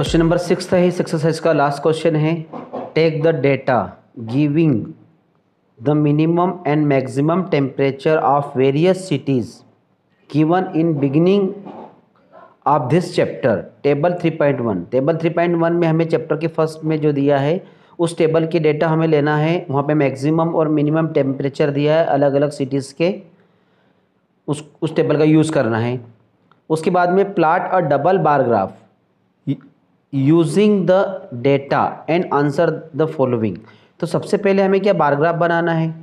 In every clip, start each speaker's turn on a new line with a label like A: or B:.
A: Question number 6 है इस exercise का लास्ट क्वेश्चन है। Take the data giving the minimum and maximum temperature of various cities given in beginning of this chapter. Table 3.1 table 3.1 में हमें chapter के first में जो दिया है उस टेबल की डेटा हमें लेना है। वहाँ पे मैक्सिमम और मिनिमम टेम्परेचर दिया है अलग अलग सिटीज़ के, उस टेबल का यूज़ करना है। उसके बाद में plot a double bar graph using the data and answer the following. तो सबसे पहले हमें क्या बार ग्राफ बनाना है,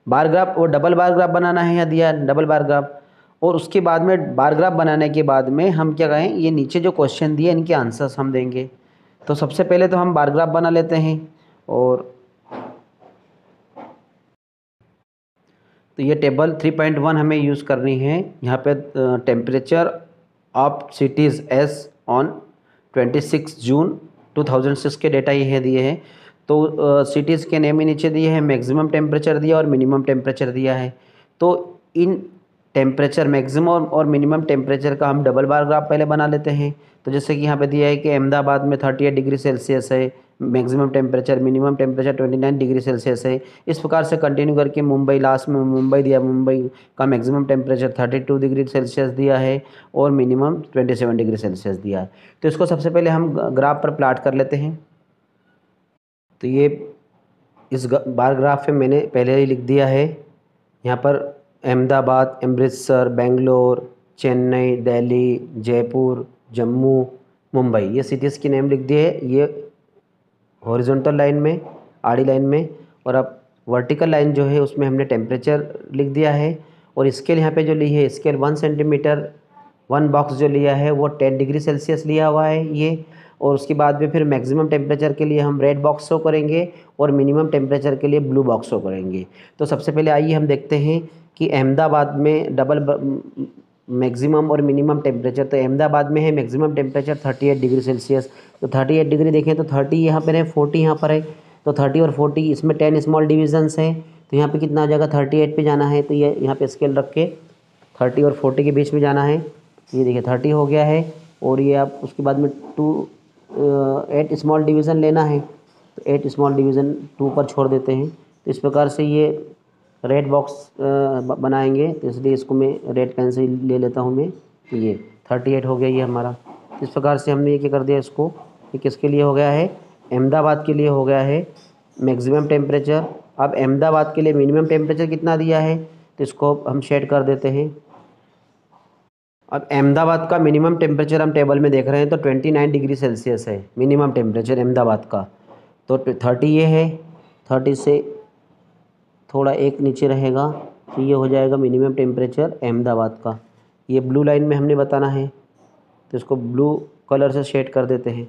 A: बार ग्राफ और डबल बार ग्राफ बनाना है, या दिया डबल बार ग्राफ। और उसके बाद में बार ग्राफ बनाने के बाद में हम क्या कहें, ये नीचे जो क्वेश्चन दिए इनके आंसर्स हम देंगे। तो सबसे पहले तो हम बार ग्राफ बना लेते हैं। और तो ये टेबल 3.1 हमें यूज़ करनी है। यहाँ पे temperature of cities S on 26 जून 2006 के डेटा ये दिए हैं। तो सिटीज़ के नेम ही नीचे दिए हैं, मैक्सिमम टेम्परेचर दिया और मिनिमम टेम्परेचर दिया है। तो इन टेम्परेचर मैक्सिमम और मिनिमम टेम्परेचर का हम डबल बार ग्राफ पहले बना लेते हैं। तो जैसे कि यहाँ पे दिया है कि अहमदाबाद में 38 डिग्री सेल्सियस है maximum temperature, minimum temperature 29 degree Celsius है। इस प्रकार से कंटिन्यू करके मुंबई, लास्ट में मुंबई दिया, मुंबई का मैक्सिमम टेम्परेचर 32 डिग्री सेल्सियस दिया है और मिनिमम 27 डिग्री सेल्सियस दिया है। तो इसको सबसे पहले हम ग्राफ पर प्लाट कर लेते हैं। तो ये इस बार ग्राफ पे मैंने पहले ही लिख दिया है। यहाँ पर अहमदाबाद, अमृतसर, बेंगलोर, चेन्नई, दिल्ली, जयपुर, जम्मू, मुंबई, ये सिटीज़ की नेम लिख दिए है। ये हॉरिजॉन्टल लाइन में, आड़ी लाइन में। और अब वर्टिकल लाइन जो है उसमें हमने टेम्परेचर लिख दिया है। और स्केल यहाँ पे जो ली है, स्केल 1 सेंटीमीटर, 1 बॉक्स जो लिया है वो 10 डिग्री सेल्सियस लिया हुआ है ये। और उसके बाद में फिर मैक्सिमम टेम्परेचर के लिए हम रेड बॉक्स शो करेंगे और मिनिमम टेम्परेचर के लिए ब्लू बॉक्स शो करेंगे। तो सबसे पहले आइए हम देखते हैं कि अहमदाबाद में डबल मैक्सिमम और मिनिमम टेम्परेचर। तो अहमदाबाद में है मैक्सिमम टेम्परेचर 38 डिग्री सेल्सियस। तो 38 डिग्री देखें तो 30 यहाँ पर है, 40 यहाँ पर है। तो 30 और 40 इसमें 10 स्मॉल डिविजन्स हैं। तो यहाँ पे कितना आ जाएगा, 38 पे जाना है। तो ये यहाँ पे स्केल रख के 30 और 40 के बीच में जाना है। ये देखिए 30 हो गया है। और ये आप उसके बाद में 8 स्मॉल डिवीज़न लेना है। तो 8 स्मॉल डिवीज़न 2 पर छोड़ देते हैं। तो इस प्रकार से ये रेड बॉक्स बनाएंगे। तो इसलिए इसको मैं रेड पेन से ले लेता हूँ मैं। तो ये 38 हो गया ये हमारा। इस प्रकार से हमने ये क्या कर दिया, इसको ये किसके लिए हो गया है, अहमदाबाद के लिए हो गया है मैक्सिमम टेम्परेचर। अब अहमदाबाद के लिए मिनिमम टेम्परेचर कितना दिया है, तो इसको हम शेड कर देते हैं। अब अहमदाबाद का मिनिमम टेम्परेचर हम टेबल में देख रहे हैं तो 29 डिग्री सेल्सियस है मिनिमम टेम्परेचर अहमदाबाद का। तो 30 ये है, 30 से थोड़ा एक नीचे रहेगा तो ये हो जाएगा मिनिमम टेम्परेचर अहमदाबाद का। ये ब्लू लाइन में हमने बताना है तो इसको ब्लू कलर से शेड कर देते हैं।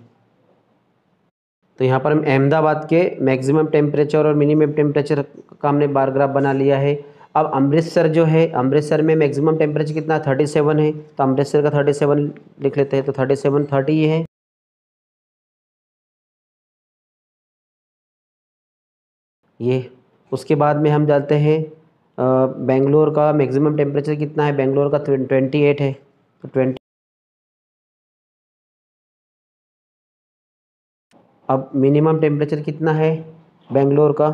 A: तो यहाँ पर हम अहमदाबाद के मैक्सिमम टेम्परेचर और मिनिमम टेम्परेचर का हमने बार ग्राफ बना लिया है। अब अमृतसर जो है, अमृतसर में मैक्सिमम टेम्परेचर कितना 37 है। तो अमृतसर का 37 लिख लेते हैं। तो 37, 30 ये है। ये उसके बाद में हम जाते हैं बेंगलोर का मैक्सिमम टेम्परेचर कितना है, बेंगलोर का 28 है। तो 20। अब मिनिमम टेम्परेचर कितना है बेंगलोर का,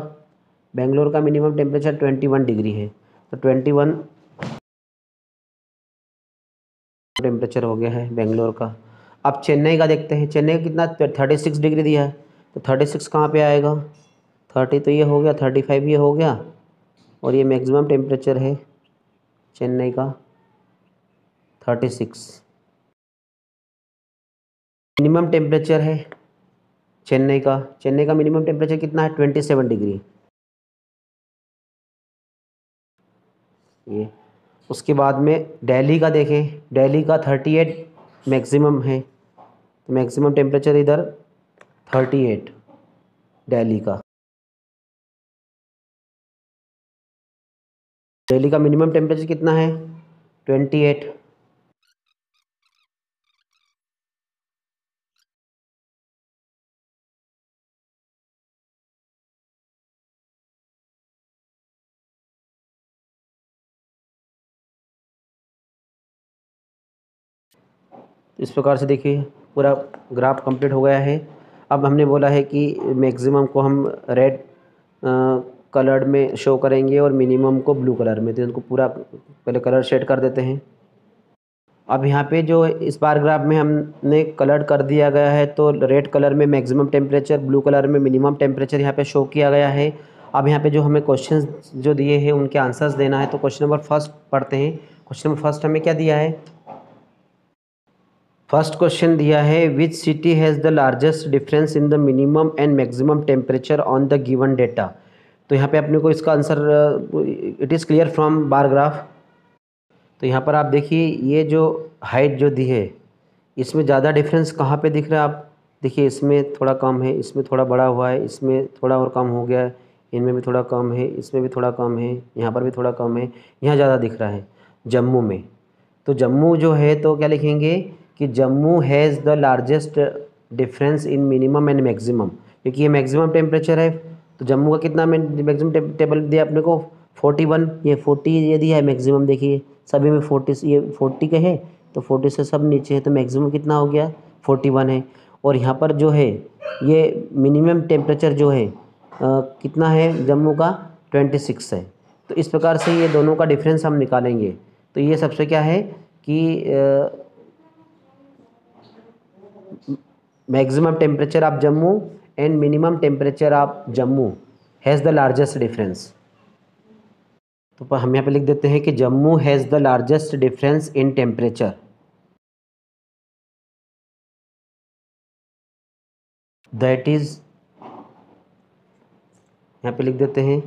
A: बेंगलोर का मिनिमम टेम्परेचर 21 डिग्री है। तो 21 टेम्परेचर हो गया है बेंगलोर का। अब चेन्नई का देखते हैं। चेन्नई का कितना 36 डिग्री दिया है। तो 36 कहाँ पे आएगा, 30 तो ये हो गया, 35 ये हो गया। और ये मैक्सिमम टेम्परेचर है चेन्नई का 36। मिनिमम टेम्परेचर है चेन्नई का, चेन्नई का मिनिमम टेम्परेचर कितना है 27 डिग्री ये। उसके बाद में दिल्ली का देखें, दिल्ली का 38 मैक्सिमम है। तो मैक्सिमम टेम्परेचर इधर 38 दिल्ली का। दिल्ली का मिनिमम टेम्परेचर कितना है 28। इस प्रकार से देखिए पूरा ग्राफ कंप्लीट हो गया है। अब हमने बोला है कि मैक्सिमम को हम रेड कलर में शो करेंगे और मिनिमम को ब्लू कलर में, तो इनको पूरा पहले कलर शेड कर देते हैं। अब यहाँ पे जो इस बार ग्राफ में हमने कलर कर दिया गया है, तो रेड कलर में मैक्सिमम टेम्परेचर, ब्लू कलर में मिनिमम टेम्परेचर यहाँ पे शो किया गया है। अब यहाँ पे जो हमें क्वेश्चंस जो दिए हैं उनके आंसर्स देना है, तो क्वेश्चन नंबर फर्स्ट पढ़ते हैं। क्वेश्चन नंबर फर्स्ट हमें क्या दिया है? फर्स्ट क्वेश्चन दिया है, which city has the largest difference in the minimum and maximum temperature on the given data. तो यहाँ पे अपने को इसका answer it is clear from bar graph. तो यहाँ पर आप देखिए ये जो हाइट जो दी है इसमें ज़्यादा डिफरेंस कहाँ पे दिख रहा है? आप देखिए इसमें थोड़ा कम है, इसमें थोड़ा बड़ा हुआ है, इसमें थोड़ा और कम हो गया है, इनमें भी थोड़ा कम है, इसमें भी थोड़ा कम है, यहाँ पर भी थोड़ा कम है, यहाँ ज़्यादा दिख रहा है जम्मू में। तो जम्मू जो है तो क्या लिखेंगे कि Jammu has the largest difference in minimum and maximum, क्योंकि ये मैक्सिमम टेम्परेचर है। तो जम्मू का कितना मैक्सिमम टेबल दिया अपने को 41, ये 40 ये दिया है मैक्सिमम। देखिए सभी में 40, ये 40 के है तो 40 से सब नीचे है, तो मैक्सिमम कितना हो गया 41 है। और यहाँ पर जो है ये मिनिमम टेम्परेचर जो है कितना है जम्मू का 26 है। तो इस प्रकार से ये दोनों का डिफरेंस हम निकालेंगे। तो ये सबसे क्या है कि maximum temperature of Jammu and minimum temperature of Jammu has the largest difference. तो हम यहाँ पे लिख देते हैं कि Jammu has the largest difference in temperature. That is, यहाँ पे लिख देते हैं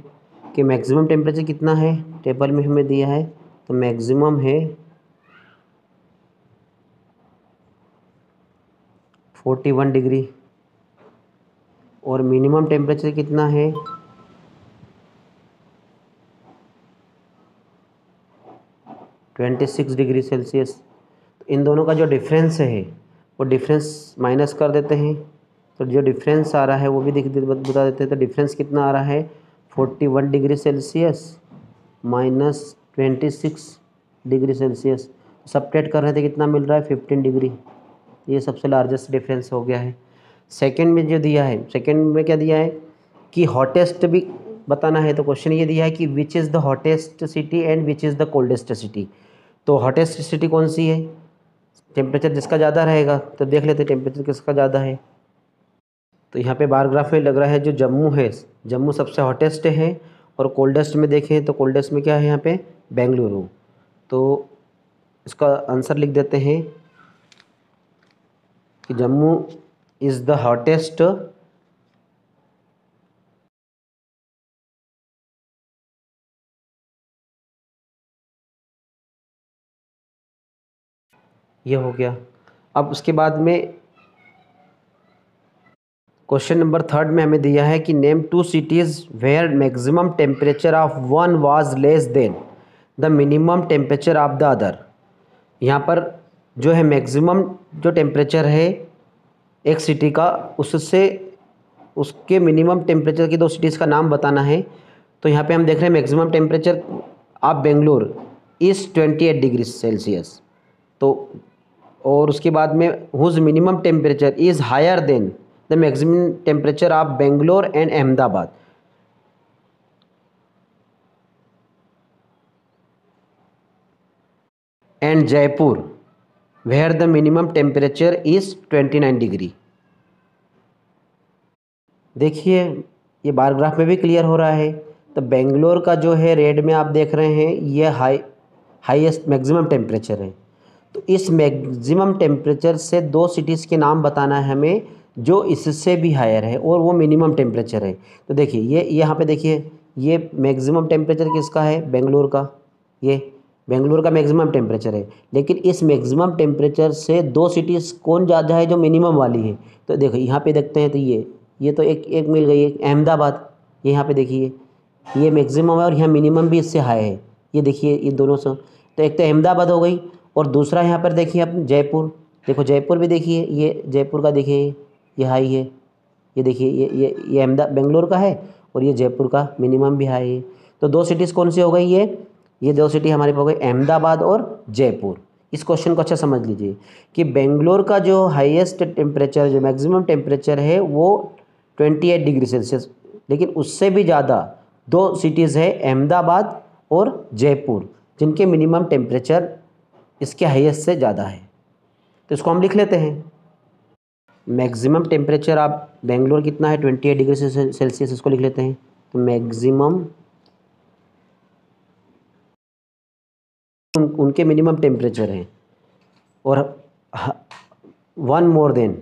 A: कि मैक्सिमम टेम्परेचर कितना है, टेबल में हमें दिया है तो मैक्सिमम है 41 डिग्री और मिनिमम टेम्परेचर कितना है 26 डिग्री सेल्सियस। तो इन दोनों का जो डिफरेंस है वो डिफरेंस माइनस कर देते हैं, तो जो डिफरेंस आ रहा है वो भी बता देते हैं। तो डिफरेंस कितना आ रहा है 41 degree Celsius minus 26 degree Celsius. Subtract कर रहे थे कितना मिल रहा है 15 डिग्री। ये सबसे लार्जेस्ट डिफरेंस हो गया है। सेकंड में जो दिया है, सेकंड में क्या दिया है कि हॉटेस्ट भी बताना है। तो क्वेश्चन ये दिया है कि which is the hottest city and which is the coldest city. तो हॉटेस्ट सिटी कौन सी है, टेम्परेचर जिसका ज़्यादा रहेगा, तो देख लेते टेम्परेचर किसका ज़्यादा है। तो यहाँ पे बार ग्राफ में लग रहा है जो जम्मू है, जम्मू सबसे हॉटेस्ट है। और कोल्डेस्ट में देखें तो कोल्डेस्ट में क्या है यहाँ पे बेंगलुरु। तो इसका आंसर लिख देते हैं कि जम्मू इज़ द हॉटेस्ट ये हो गया। अब उसके बाद में क्वेश्चन नंबर थर्ड में हमें दिया है कि name 2 cities where maximum temperature of one was less than the minimum temperature of the other. यहाँ पर जो है मैक्सिमम जो टेम्परेचर है एक सिटी का, उससे उसके मिनिमम टेम्परेचर की 2 सिटीज़ का नाम बताना है। तो यहाँ पे हम देख रहे हैं maximum temperature of Bangalore is 28 degree Celsius. तो और उसके बाद में whose minimum temperature is higher than the maximum temperature of Bangalore and Ahmedabad. And Jaipur where the minimum temperature is 29 degree. देखिए ये बार ग्राफ में भी क्लियर हो रहा है। तो बेंगलोर का जो है रेड में आप देख रहे हैं ये हाईएस्ट मैक्सिमम टेम्परेचर है। तो इस मैक्सिमम टेम्परेचर से 2 सिटीज़ के नाम बताना है हमें जो इससे भी हायर है और वो मिनिमम टेम्परेचर है। तो देखिए ये यहाँ पे देखिए ये मैक्सिमम टेम्परेचर किसका है बेंगलोर का, ये बेंगलोर का मैक्सिमम टेम्परेचर है। लेकिन इस मैक्सिमम टेम्परेचर से 2 सिटीज़ कौन ज़्यादा है जो मिनिमम वाली है। तो देखो यहाँ पे देखते हैं तो ये तो एक मिल गई है अहमदाबाद। ये यहाँ पे देखिए ये मैक्सिमम है और यहाँ मिनिमम भी इससे हाई है। ये देखिए ये दोनों से, तो एक तो अहमदाबाद हो गई और दूसरा यहाँ पर देखिए आप जयपुर। देखो जयपुर भी देखिए ये जयपुर का देखिए ये हाई है। ये देखिए ये अहमदाबाद बेंगलोर का है और ये जयपुर का मिनिमम भी हाई है। तो 2 सिटीज़ कौन सी हो गई ये 2 सिटी हमारे पे हो गई अहमदाबाद और जयपुर। इस क्वेश्चन को अच्छा समझ लीजिए कि बेंगलोर का जो हाईएस्ट टेम्परेचर, जो मैक्सिमम टेम्परेचर है वो 28 डिग्री सेल्सियस, लेकिन उससे भी ज़्यादा दो सिटीज़ है अहमदाबाद और जयपुर, जिनके मिनिमम टेम्परेचर इसके हाईएस्ट से ज़्यादा है। तो इसको हम लिख लेते हैं। मैक्सिमम टेम्परेचर आप बेंगलोर कितना है 28 डिग्री सेल्सियस, इसको लिख लेते हैं। तो मैक्सिमम उनके मिनिमम टेम्परेचर हैं और वन मोर देन,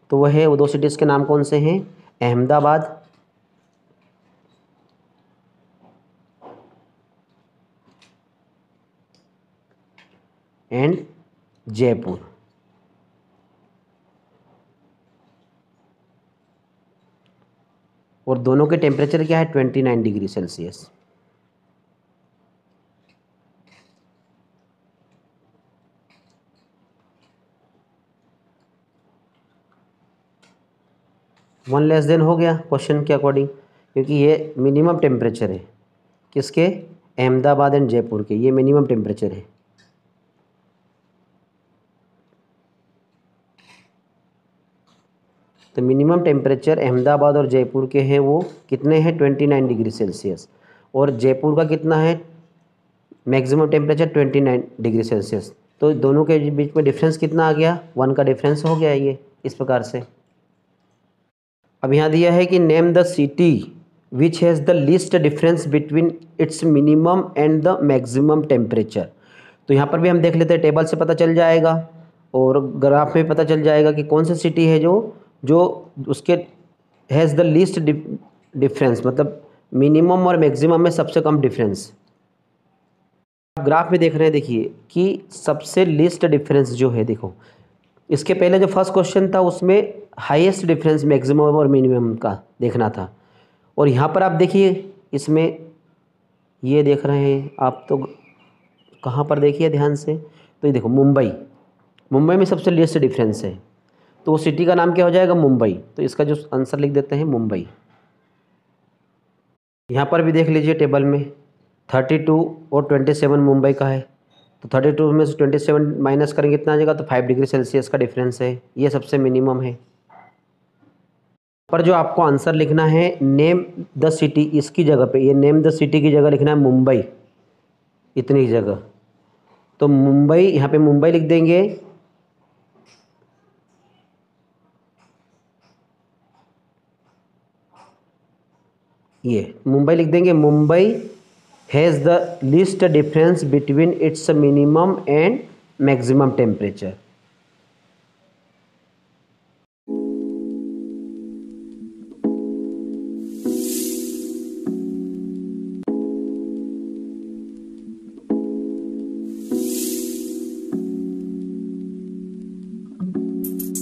A: तो वह है वो दो सिटीज़ के नाम कौन से हैं, अहमदाबाद एंड जयपुर। और दोनों के टेम्परेचर क्या है 29 degree Celsius. One less than हो गया क्वेश्चन के अकॉर्डिंग, क्योंकि ये मिनिमम टेम्परेचर है किसके, अहमदाबाद एंड जयपुर के, ये मिनिमम टेम्परेचर है। तो मिनिमम टेम्परेचर अहमदाबाद और जयपुर के हैं वो कितने हैं 29 डिग्री सेल्सियस, और जयपुर का कितना है मैक्सिमम टेम्परेचर 29 डिग्री सेल्सियस। तो दोनों के बीच में डिफरेंस कितना आ गया, 1 का डिफरेंस हो गया ये इस प्रकार से। अब यहाँ दिया है कि name the city which has the least difference between its minimum and the maximum temperature. तो यहाँ पर भी हम देख लेते हैं, टेबल से पता चल जाएगा और ग्राफ में पता चल जाएगा कि कौन सी सिटी है जो उसके हैज़ द लीस्ट डिफरेंस, मतलब मिनिमम और मैक्सिमम में सबसे कम डिफरेंस। ग्राफ में देख रहे हैं, देखिए कि सबसे लीस्ट डिफरेंस जो है, देखो इसके पहले जो फर्स्ट क्वेश्चन था उसमें हाईएस्ट डिफरेंस मैक्सिमम और मिनिमम का देखना था, और यहाँ पर आप देखिए इसमें ये देख रहे हैं आप, तो कहाँ पर देखिए ध्यान से, तो ये देखो मुंबई में सबसे लीस्ट डिफरेंस है, तो वो सिटी का नाम क्या हो जाएगा, मुंबई। तो इसका जो आंसर लिख देते हैं मुंबई। यहाँ पर भी देख लीजिए टेबल में 32 और 27 मुंबई का है, तो 32 में से 27 माइनस करेंगे कितना आ जाएगा, तो 5 डिग्री सेल्सियस का डिफरेंस है, ये सबसे मिनिमम है। पर जो आपको आंसर लिखना है नेम द सिटी, इसकी जगह पे ये नेम द सिटी की जगह लिखना है मुंबई, इतनी जगह। तो मुंबई, यहाँ पे मुंबई लिख देंगे, ये मुंबई लिख देंगे। Mumbai has the least difference between its minimum and maximum temperature.